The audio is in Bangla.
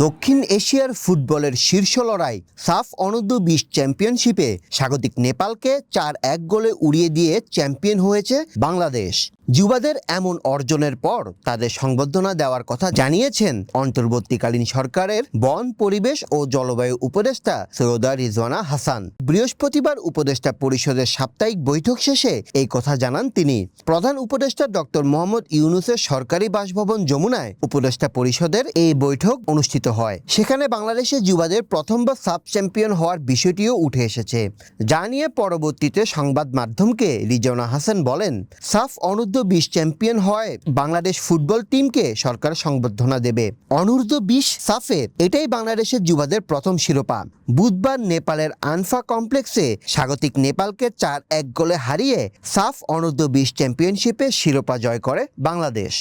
দক্ষিণ এশিয়ার ফুটবলের শীর্ষ লড়াই সাফ অনূর্ধ্ব-20 চ্যাম্পিয়নশিপে স্বাগতিক নেপালকে 4-1 গোলে উড়িয়ে দিয়ে চ্যাম্পিয়ন হয়েছে বাংলাদেশ। যুবাদের এমন অর্জনের পর তাদের সংবর্ধনা দেওয়ার কথা জানিয়েছেন অন্তর্বর্তীকালীন সরকারের বন, পরিবেশ ও জলবায়ু উপদেষ্টা সৈয়দা রিজওয়ানা হাসান। বৃহস্পতিবার উপদেষ্টা পরিষদের সাপ্তাহিক বৈঠক শেষে এই কথা জানান তিনি। প্রধান উপদেষ্টা ডক্টর মোহাম্মদ ইউনূসের সরকারি বাসভবন যমুনায় উপদেষ্টা পরিষদের এই বৈঠক অনুষ্ঠিত হয়। সেখানে বাংলাদেশের যুবাদের প্রথমবার সাব চ্যাম্পিয়ন হওয়ার বিষয়টিও উঠে এসেছে, যা নিয়ে পরবর্তীতে সংবাদ মাধ্যমকে রিজওয়ানা হাসান বলেন, সাফ অনূর্ধ্ব-20 চ্যাম্পিয়ন হয় বাংলাদেশ ফুটবল টিমকে সরকার সংবর্ধনা দেবে। অনূর্ধ্ব-20 সাফে এটাই বাংলাদেশের যুবাদের প্রথম শিরোপা। বুধবার নেপালের আনফা কমপ্লেক্সে স্বাগতিক নেপালকে 4-1 গোলে হারিয়ে সাফ অনূর্ধ্ব-20 চ্যাম্পিয়নশিপে শিরোপা জয় করে বাংলাদেশ।